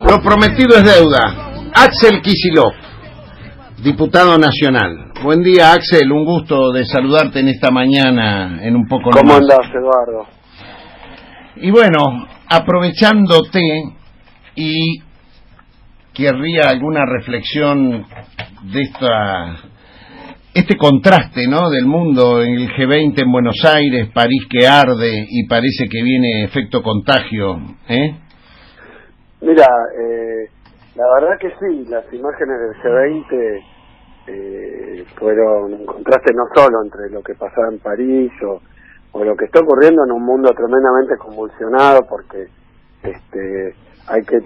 Lo prometido es deuda. Axel Kicillof, diputado nacional. Buen día, Axel, un gusto de saludarte en esta mañana en Un Poco Nomás. ¿Cómo andás, Eduardo? Y bueno, aprovechándote, y querría alguna reflexión de este contraste, ¿no?, del mundo en el G20 en Buenos Aires, París que arde y parece que viene efecto contagio, ¿eh? Mira, la verdad que sí, las imágenes del G20 fueron un contraste no solo entre lo que pasaba en París o lo que está ocurriendo en un mundo tremendamente convulsionado, porque hay que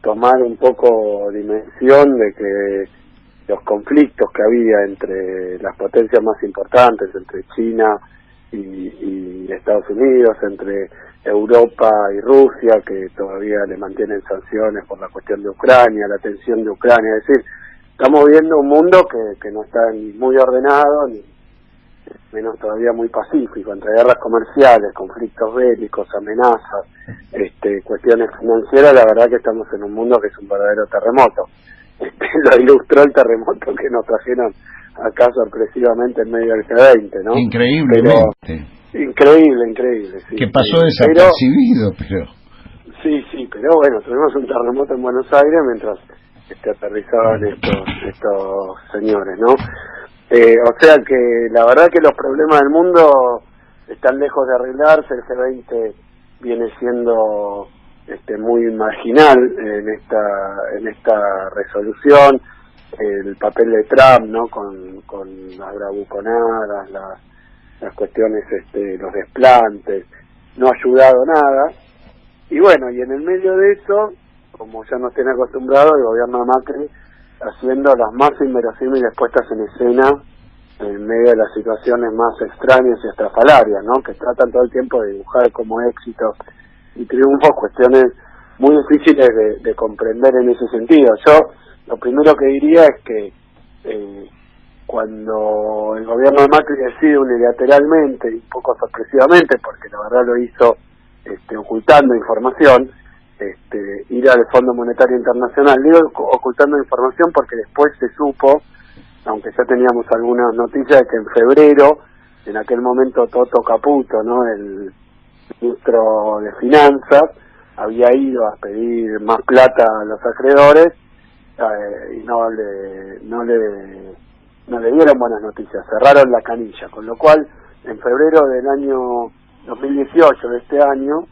tomar un poco dimensión de que los conflictos que había entre las potencias más importantes, entre China y Estados Unidos, entre Europa y Rusia, que todavía le mantienen sanciones por la cuestión de Ucrania, la tensión de Ucrania, es decir, estamos viendo un mundo que no está ni muy ordenado, ni menos todavía muy pacífico, entre guerras comerciales, conflictos bélicos, amenazas, cuestiones financieras. La verdad que estamos en un mundo que es un verdadero terremoto. Lo ilustró el terremoto que nos trajeron acá sorpresivamente en medio del G20, ¿no? Increíblemente. Increíble, sí. Que pasó desapercibido, pero... Sí, pero bueno, tuvimos un terremoto en Buenos Aires mientras aterrizaban estos señores, ¿no? O sea que la verdad que los problemas del mundo están lejos de arreglarse. El G20 viene siendo muy marginal en esta resolución. El papel de Trump, ¿no?, con las bravuconadas, las cuestiones, los desplantes, no ha ayudado nada. Y bueno, y en el medio de eso, como ya nos tiene acostumbrado el gobierno de Macri, haciendo las más inverosímiles puestas en escena en medio de las situaciones más extrañas y estrafalarias, ¿no?, que tratan todo el tiempo de dibujar como éxitos y triunfos cuestiones muy difíciles de comprender en ese sentido. Yo lo primero que diría es que cuando el gobierno de Macri decide unilateralmente y un poco sorpresivamente, porque la verdad lo hizo ocultando información, ir al Fondo Monetario Internacional, digo ocultando información porque después se supo, aunque ya teníamos algunas noticias, de que en febrero, en aquel momento Toto Caputo, ¿no?, el ministro de Finanzas, había ido a pedir más plata a los acreedores y no le dieron buenas noticias, cerraron la canilla, con lo cual en febrero del año 2018 de este año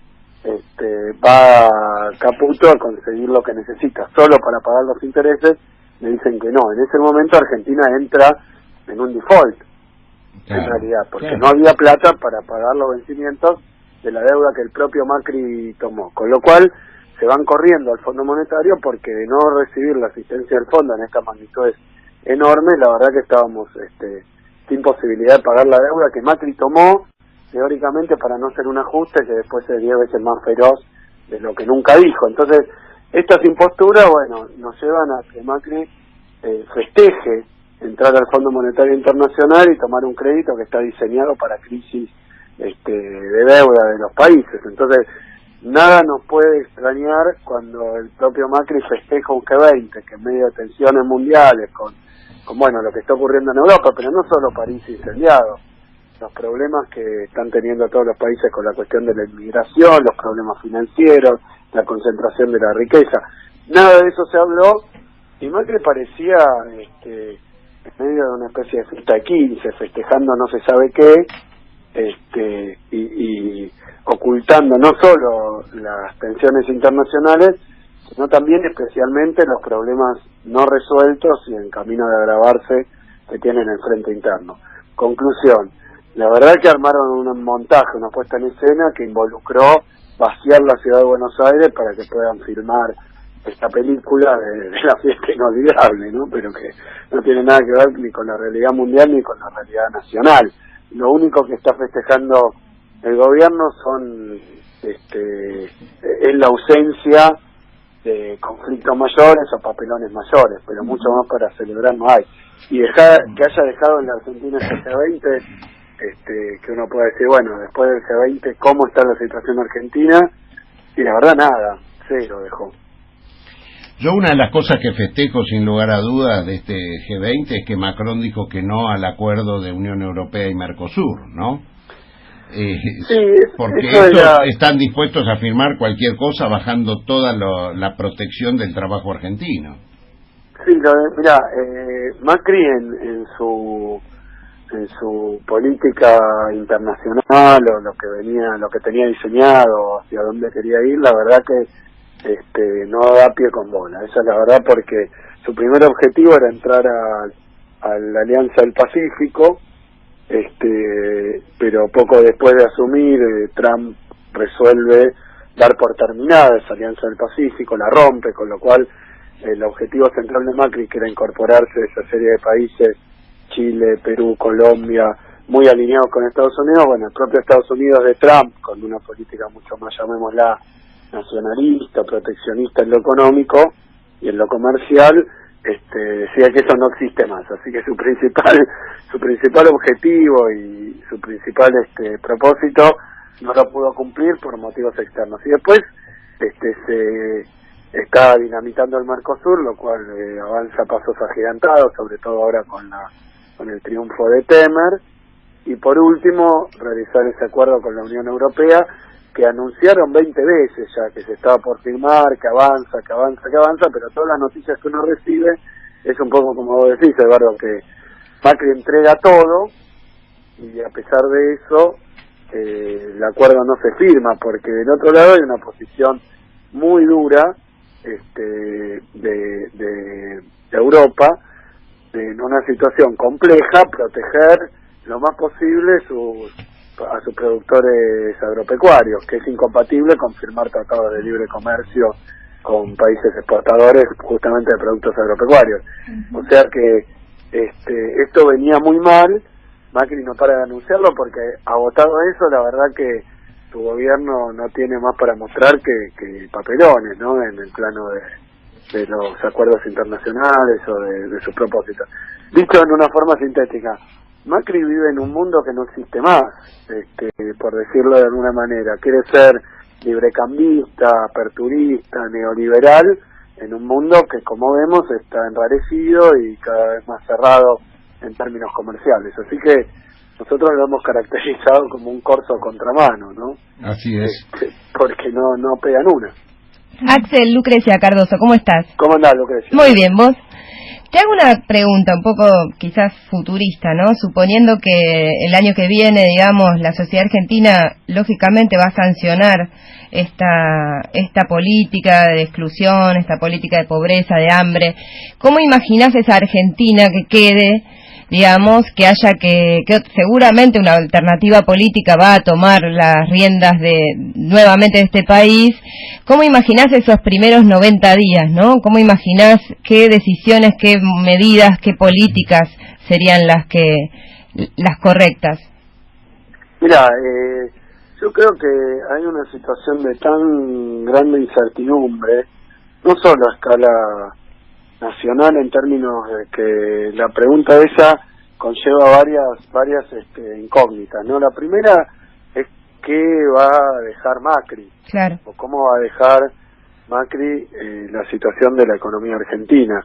va Caputo a conseguir lo que necesita solo para pagar los intereses. Le dicen que no. En ese momento Argentina entra en un default, en realidad, porque no había plata para pagar los vencimientos de la deuda que el propio Macri tomó, con lo cual se van corriendo al Fondo Monetario, porque de no recibir la asistencia del fondo en estas magnitudes enormes, la verdad que estábamos sin posibilidad de pagar la deuda que Macri tomó teóricamente para no hacer un ajuste que después es 10 veces más feroz de lo que nunca dijo. Entonces, estas imposturas, bueno, nos llevan a que Macri festeje entrar al Fondo Monetario Internacional y tomar un crédito que está diseñado para crisis de deuda de los países. Entonces, nada nos puede extrañar cuando el propio Macri festeja un G20 que en medio de tensiones mundiales, con bueno, lo que está ocurriendo en Europa, pero no solo París incendiado, los problemas que están teniendo todos los países con la cuestión de la inmigración, los problemas financieros, la concentración de la riqueza, nada de eso se habló, y Macri parecía en medio de una especie de fiesta de 15, festejando no se sabe qué, y ocultando no solo las tensiones internacionales, sino también especialmente los problemas no resueltos y en camino de agravarse que tienen el frente interno. Conclusión, la verdad que armaron un montaje, una puesta en escena que involucró vaciar la ciudad de Buenos Aires para que puedan filmar esta película de la fiesta inolvidable, ¿no?, pero que no tiene nada que ver ni con la realidad mundial ni con la realidad nacional. Lo único que está festejando el gobierno es la ausencia de conflictos mayores o papelones mayores, pero mucho más para celebrar no hay. Y que haya dejado en la Argentina ese G20, que uno puede decir, bueno, después del G20, ¿cómo está la situación argentina? Y la verdad nada, cero dejó. Yo una de las cosas que festejo sin lugar a dudas de este G20 es que Macron dijo que no al acuerdo de Unión Europea y Mercosur, ¿no? Sí, porque eso están dispuestos a firmar cualquier cosa bajando toda la protección del trabajo argentino. Sí, mira, Macri en su política internacional o lo que tenía diseñado, hacia dónde quería ir, la verdad que no da pie con bola. Esa es la verdad, porque su primer objetivo era entrar a la Alianza del Pacífico, pero poco después de asumir, Trump resuelve dar por terminada esa Alianza del Pacífico, la rompe, con lo cual el objetivo central de Macri, que era incorporarse a esa serie de países, Chile, Perú, Colombia, muy alineados con Estados Unidos, bueno, el propio Estados Unidos de Trump, con una política mucho más, llamémosla, nacionalista, proteccionista en lo económico y en lo comercial, decía que eso no existe más, así que su principal objetivo y su principal propósito no lo pudo cumplir por motivos externos. Y después se está dinamitando el Mercosur, lo cual avanza a pasos agigantados, sobre todo ahora con el triunfo de Temer. Y por último, realizar ese acuerdo con la Unión Europea, que anunciaron 20 veces ya que se estaba por firmar, que avanza, pero todas las noticias que uno recibe es un poco como vos decís, Eduardo, que Macri entrega todo y a pesar de eso el acuerdo no se firma, porque del otro lado hay una posición muy dura de Europa, en una situación compleja, proteger lo más posible a sus productores agropecuarios, que es incompatible con firmar tratados de libre comercio con países exportadores justamente de productos agropecuarios. O sea que esto venía muy mal. Macri no para de anunciarlo porque, agotado eso, la verdad que su gobierno no tiene más para mostrar que papelones, ¿no?, en el plano de los acuerdos internacionales o de sus propósitos. Dicho en una forma sintética, Macri vive en un mundo que no existe más, por decirlo de alguna manera. Quiere ser librecambista, aperturista, neoliberal, en un mundo que, como vemos, está enrarecido y cada vez más cerrado en términos comerciales. Así que nosotros lo hemos caracterizado como un corso a contramano, ¿no? Así es. Porque no pegan una. Axel, Lucrecia Cardoso, ¿cómo estás? ¿Cómo andás, Lucrecia? Muy bien, ¿vos? Te hago una pregunta un poco quizás futurista, ¿no? Suponiendo que el año que viene, digamos, la sociedad argentina lógicamente va a sancionar esta política de exclusión, esta política de pobreza, de hambre. ¿Cómo imaginás esa Argentina que quede, digamos, que haya que seguramente una alternativa política va a tomar las riendas nuevamente de este país? ¿Cómo imaginás esos primeros 90 días, no? ¿Cómo imaginás qué decisiones, qué medidas, qué políticas serían las correctas? Mira, yo creo que hay una situación de tan grande incertidumbre, no solo a escala nacional, en términos de que la pregunta esa conlleva varias incógnitas, ¿no? La primera es qué va a dejar Macri, claro, o cómo va a dejar Macri la situación de la economía argentina,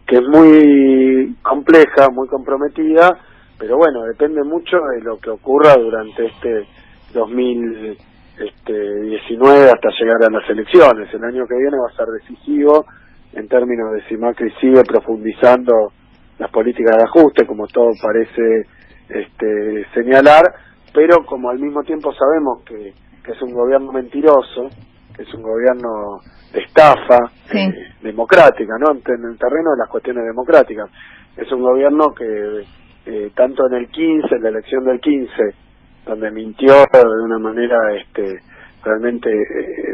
que es muy compleja, muy comprometida, pero bueno, depende mucho de lo que ocurra durante este 2019 hasta llegar a las elecciones. El año que viene va a ser decisivo en términos de si Macri sigue profundizando las políticas de ajuste, como todo parece señalar, pero como al mismo tiempo sabemos que es un gobierno mentiroso, que es un gobierno de estafa, sí, democrática, ¿no?, en el terreno de las cuestiones democráticas. Es un gobierno que tanto en el 15, en la elección del 15, donde mintió de una manera realmente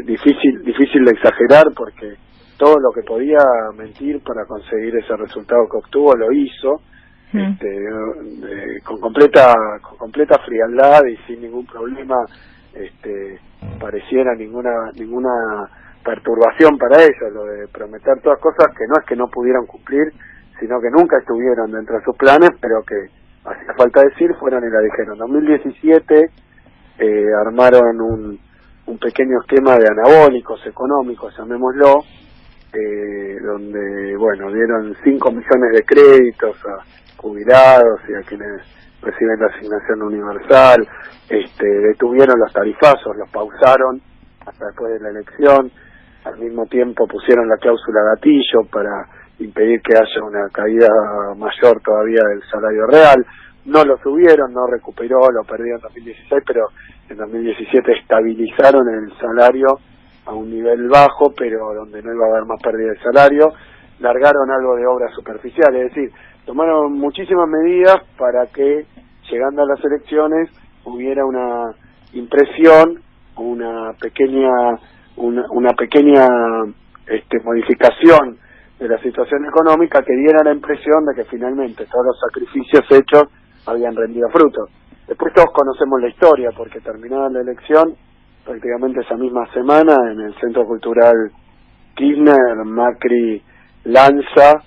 difícil de exagerar, porque todo lo que podía mentir para conseguir ese resultado que obtuvo lo hizo, con completa frialdad y sin ningún problema, pareciera ninguna perturbación para ellos, lo de prometer todas cosas que no es que no pudieron cumplir, sino que nunca estuvieron dentro de sus planes, pero que, hacía falta decir, fueron y la dijeron. En 2017 armaron un pequeño esquema de anabólicos económicos, llamémoslo, donde, bueno, dieron 5 millones de créditos a jubilados y a quienes reciben la asignación universal, detuvieron los tarifazos, los pausaron hasta después de la elección, al mismo tiempo pusieron la cláusula gatillo para impedir que haya una caída mayor todavía del salario real, no lo subieron, no recuperó, lo perdió en 2016, pero en 2017 estabilizaron el salario a un nivel bajo, pero donde no iba a haber más pérdida de salario, largaron algo de obras superficiales, es decir, tomaron muchísimas medidas para que, llegando a las elecciones, hubiera una impresión, una pequeña modificación de la situación económica que diera la impresión de que finalmente todos los sacrificios hechos habían rendido frutos. Después todos conocemos la historia, porque terminada la elección, prácticamente esa misma semana, en el Centro Cultural Kirchner, Macri lanza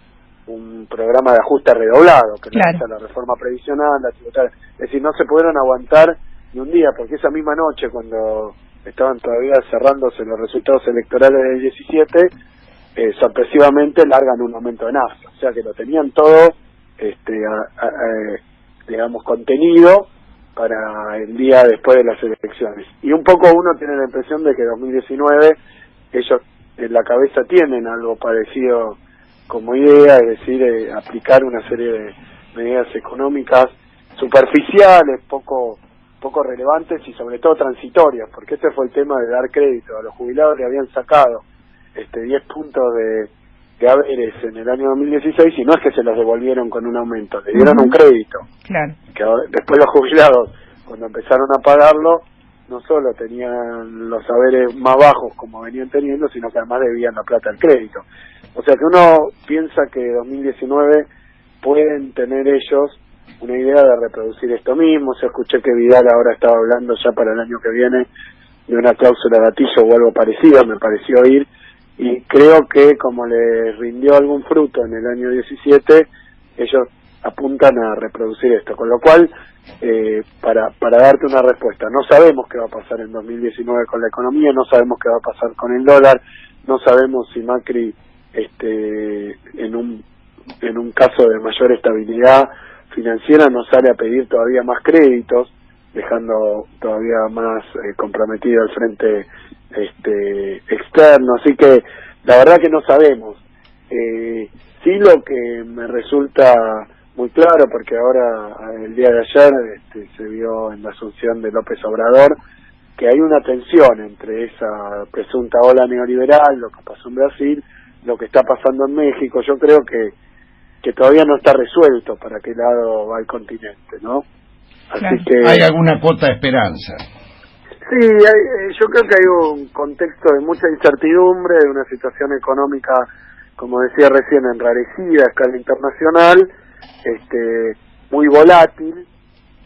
un programa de ajuste redoblado, que lanza la reforma previsional, la tributaria. Es decir, no se pudieron aguantar ni un día, porque esa misma noche, cuando estaban todavía cerrándose los resultados electorales del 17, sorpresivamente largan un aumento de nafta. O sea que lo tenían todo, digamos, contenido para el día después de las elecciones. Y un poco uno tiene la impresión de que 2019 ellos en la cabeza tienen algo parecido como idea, es decir, aplicar una serie de medidas económicas superficiales, poco relevantes y sobre todo transitorias, porque ese fue el tema de dar crédito. A los jubilados le habían sacado 10 puntos de haberes en el año 2016 y no es que se los devolvieron con un aumento, le dieron un crédito. Claro. Que después los jubilados, cuando empezaron a pagarlo, no solo tenían los haberes más bajos como venían teniendo, sino que además debían la plata al crédito. O sea que uno piensa que 2019 pueden tener ellos una idea de reproducir esto mismo. Yo escuché que Vidal ahora estaba hablando ya para el año que viene de una cláusula gatillo o algo parecido, me pareció oír, y creo que como les rindió algún fruto en el año 17, ellos apuntan a reproducir esto, con lo cual, para darte una respuesta, no sabemos qué va a pasar en 2019 con la economía, no sabemos qué va a pasar con el dólar, no sabemos si Macri, en un caso de mayor estabilidad financiera, nos sale a pedir todavía más créditos, dejando todavía más comprometido el frente externo, así que la verdad que no sabemos. Sí, lo que me resulta muy claro, porque ahora el día de ayer se vio en la asunción de López Obrador que hay una tensión entre esa presunta ola neoliberal, lo que pasó en Brasil, lo que está pasando en México. Yo creo que todavía no está resuelto para qué lado va el continente, ¿no? Así que hay alguna cuota de esperanza. Sí, yo creo que hay un contexto de mucha incertidumbre, de una situación económica, como decía recién, enrarecida a escala internacional, muy volátil,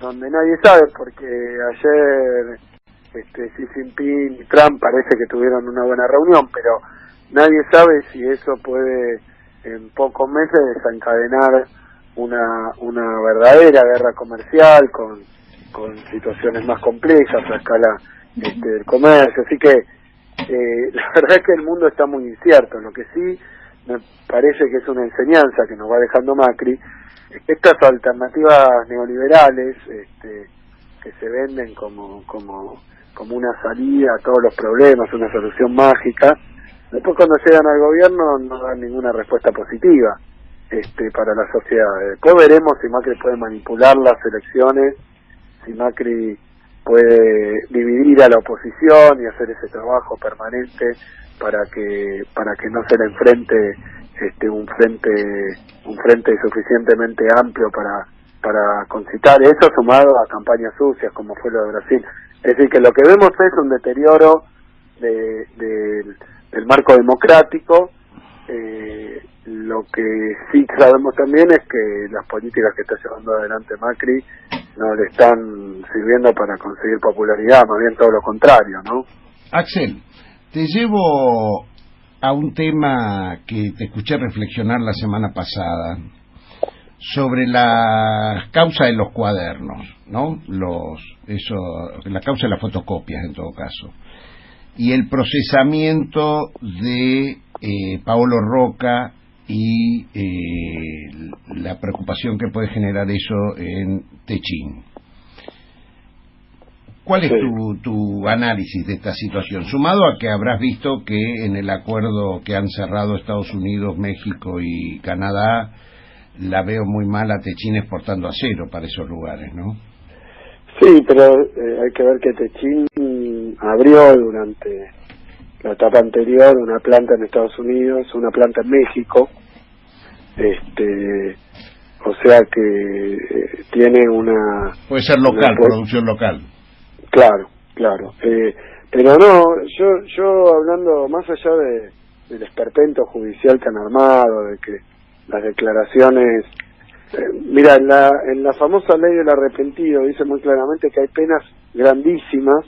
donde nadie sabe, porque ayer Xi Jinping y Trump parece que tuvieron una buena reunión, pero nadie sabe si eso puede en pocos meses desencadenar una verdadera guerra comercial con situaciones más complejas a escala del comercio, así que la verdad es que el mundo está muy incierto. Lo que sí me parece que es una enseñanza que nos va dejando Macri es que estas alternativas neoliberales que se venden como una salida a todos los problemas, una solución mágica, después cuando llegan al gobierno no dan ninguna respuesta positiva para la sociedad. Después veremos si Macri puede manipular las elecciones, si Macri puede dividir a la oposición y hacer ese trabajo permanente para que no se le enfrente un frente suficientemente amplio para concitar eso, sumado a campañas sucias como fue lo de Brasil. Es decir, que lo que vemos es un deterioro del marco democrático. Lo que sí sabemos también es que las políticas que está llevando adelante Macri no le están sirviendo para conseguir popularidad, más bien todo lo contrario, ¿no? Axel, te llevo a un tema que te escuché reflexionar la semana pasada sobre la causa de los cuadernos, ¿no? La causa de las fotocopias, en todo caso. y el procesamiento de Paolo Rocca y la preocupación que puede generar eso en Techín. ¿Cuál es tu análisis de esta situación? Sumado a que habrás visto que en el acuerdo que han cerrado Estados Unidos, México y Canadá, la veo muy mal a Techín exportando acero para esos lugares, ¿no? Sí, pero hay que ver que Techín abrió durante la etapa anterior una planta en Estados Unidos, una planta en México, o sea que tiene una... Puede ser local, producción local. Claro. Pero no, yo hablando más allá del esperpento judicial que han armado, de que las declaraciones... mira, en la famosa ley del arrepentido dice muy claramente que hay penas grandísimas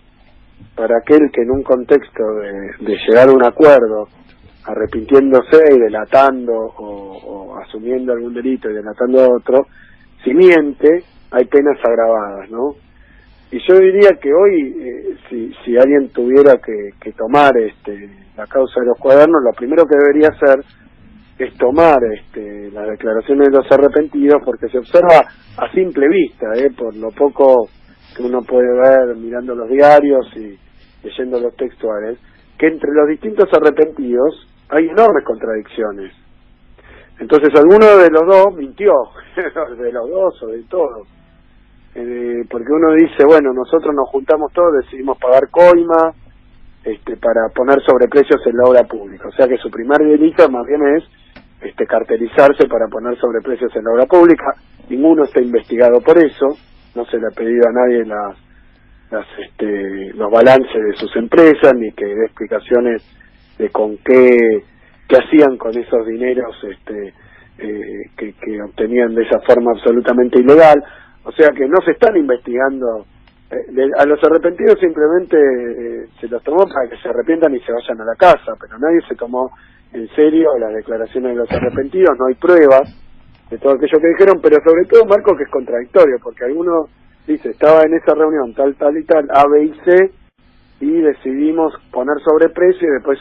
para aquel que en un contexto de llegar a un acuerdo, arrepintiéndose y delatando o asumiendo algún delito y delatando a otro, si miente, hay penas agravadas, ¿no? Y yo diría que hoy, si alguien tuviera que tomar la causa de los cuadernos, lo primero que debería hacer es tomar las declaraciones de los arrepentidos, porque se observa a simple vista, por lo poco que uno puede ver mirando los diarios y leyendo los textuales, que entre los distintos arrepentidos hay enormes contradicciones. Entonces alguno de los dos mintió, de los dos o de todos. Porque uno dice, bueno, nosotros nos juntamos todos, decidimos pagar coima para poner sobreprecios en la obra pública. O sea que su primer delito más bien es cartelizarse para poner sobreprecios en la obra pública. Ninguno está investigado por eso, no se le ha pedido a nadie los balances de sus empresas, ni que dé explicaciones de con qué hacían con esos dineros que obtenían de esa forma absolutamente ilegal. O sea que no se están investigando. A los arrepentidos simplemente se los tomó para que se arrepientan y se vayan a la casa, pero nadie se tomó en serio las declaraciones de los arrepentidos. No hay pruebas de todo aquello que dijeron, pero sobre todo, Marco, que es contradictorio, porque alguno dice, estaba en esa reunión tal y tal, A, B y C, y decidimos poner sobreprecio y después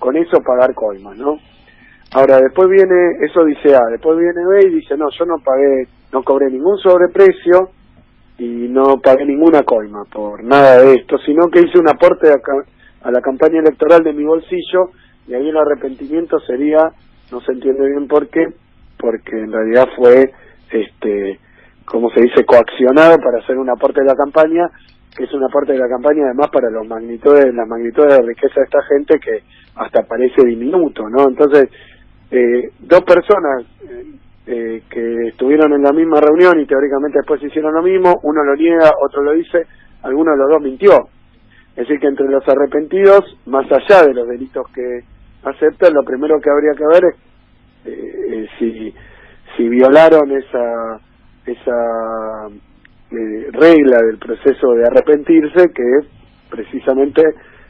con eso pagar coimas, ¿no? Ahora, después viene, eso dice A, después viene B y dice, no, yo no cobré ningún sobreprecio y no pagué ninguna coima por nada de esto, sino que hice un aporte a la campaña electoral de mi bolsillo, y ahí el arrepentimiento sería, no se entiende bien por qué, porque en realidad fue, como se dice, coaccionado para hacer un aporte de la campaña, que es una parte de la campaña además para las magnitudes de riqueza de esta gente que hasta parece diminuto, ¿no? Entonces, dos personas que estuvieron en la misma reunión y teóricamente después hicieron lo mismo, uno lo niega, otro lo dice, alguno de los dos mintió. Es decir, que entre los arrepentidos, más allá de los delitos que aceptan, lo primero que habría que ver es si violaron esa regla del proceso de arrepentirse, que es precisamente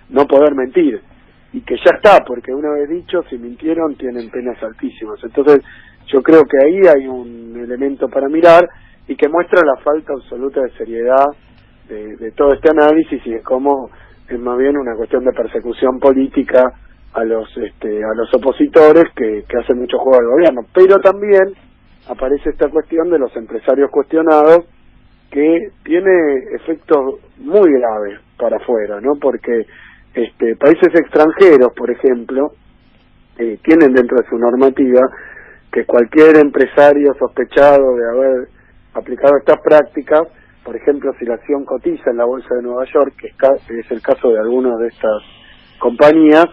no poder mentir, y que ya está, porque una vez dicho, si mintieron tienen penas altísimas. Entonces yo creo que ahí hay un elemento para mirar y que muestra la falta absoluta de seriedad de todo este análisis, y de cómo es más bien una cuestión de persecución política a los opositores que hacen mucho juego al gobierno. Pero también aparece esta cuestión de los empresarios cuestionados, que tiene efectos muy graves para afuera, ¿no? Porque países extranjeros, por ejemplo, tienen dentro de su normativa que cualquier empresario sospechado de haber aplicado estas prácticas, por ejemplo, si la acción cotiza en la Bolsa de Nueva York, que es el caso de algunas de estas compañías,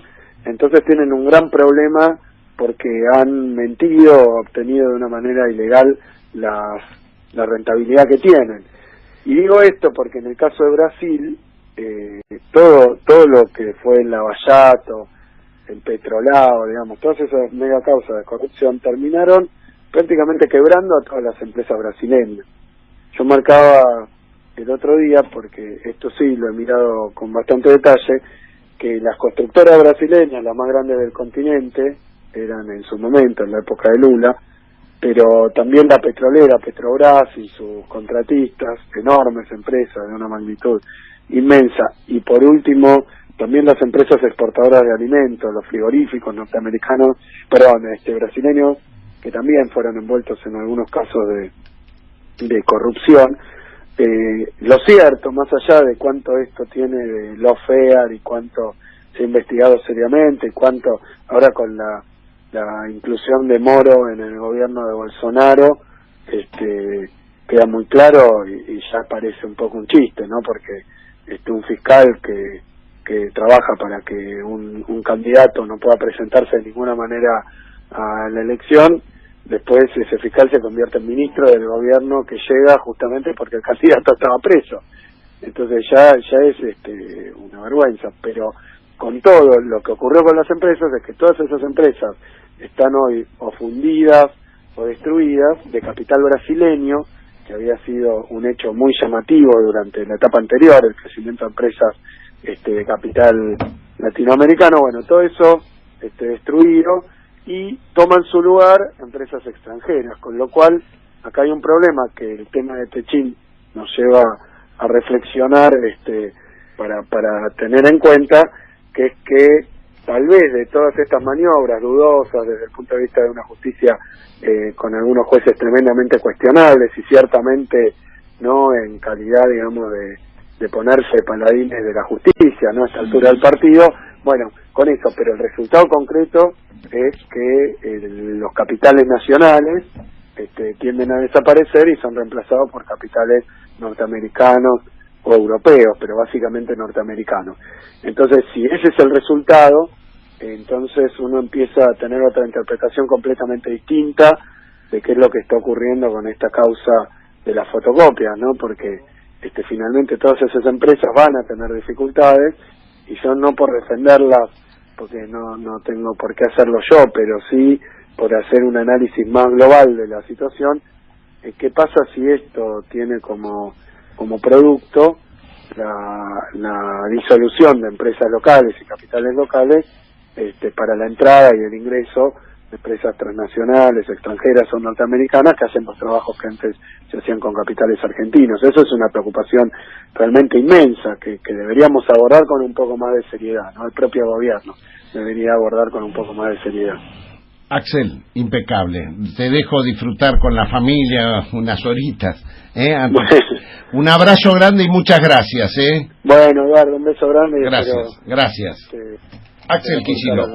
entonces tienen un gran problema porque han mentido o obtenido de una manera ilegal la rentabilidad que tienen. Y digo esto porque en el caso de Brasil, todo lo que fue el Lavallato, el Petrolao, digamos, todas esas mega causas de corrupción terminaron prácticamente quebrando a todas las empresas brasileñas. Yo marcaba el otro día, porque esto sí lo he mirado con bastante detalle, que las constructoras brasileñas, las más grandes del continente, eran en su momento, en la época de Lula, pero también la petrolera, Petrobras y sus contratistas, enormes empresas de una magnitud inmensa, y por último también las empresas exportadoras de alimentos, los frigoríficos norteamericanos, brasileños, que también fueron envueltos en algunos casos de corrupción. Lo cierto, más allá de cuánto esto tiene de lawfare y cuánto se ha investigado seriamente, y cuánto ahora con la inclusión de Moro en el gobierno de Bolsonaro, queda muy claro y ya parece un poco un chiste, ¿no? Porque un fiscal que trabaja para que un candidato no pueda presentarse de ninguna manera a la elección, después ese fiscal se convierte en ministro del gobierno que llega justamente porque el candidato estaba preso. Entonces ya es una vergüenza, pero con todo lo que ocurrió con las empresas es que todas esas empresas están hoy o fundidas o destruidas de capital brasileño, que había sido un hecho muy llamativo durante la etapa anterior, el crecimiento de empresas de capital latinoamericano. Bueno, todo eso destruido, y toman su lugar empresas extranjeras, con lo cual acá hay un problema que el tema de Techint nos lleva a reflexionar para tener en cuenta, que es que tal vez de todas estas maniobras dudosas desde el punto de vista de una justicia con algunos jueces tremendamente cuestionables y ciertamente no en calidad, digamos, de ponerse paladines de la justicia, ¿no? A esta altura del partido, bueno, con eso, pero el resultado concreto es que los capitales nacionales tienden a desaparecer y son reemplazados por capitales norteamericanos o europeos, pero básicamente norteamericanos. Entonces, si ese es el resultado, entonces uno empieza a tener otra interpretación completamente distinta de qué es lo que está ocurriendo con esta causa de las fotocopias, ¿no? Porque finalmente todas esas empresas van a tener dificultades, y yo no por defenderlas, porque no tengo por qué hacerlo yo, pero sí por hacer un análisis más global de la situación. ¿Qué pasa si esto tiene como producto la disolución de empresas locales y capitales locales para la entrada y el ingreso de empresas transnacionales, extranjeras o norteamericanas que hacen los trabajos que antes se hacían con capitales argentinos? Eso es una preocupación realmente inmensa que deberíamos abordar con un poco más de seriedad, ¿no? El propio gobierno debería abordar con un poco más de seriedad. Axel, impecable. Te dejo disfrutar con la familia unas horitas. Un abrazo grande y muchas gracias. Bueno, Eduardo, un beso grande. Gracias. Axel Kicillof.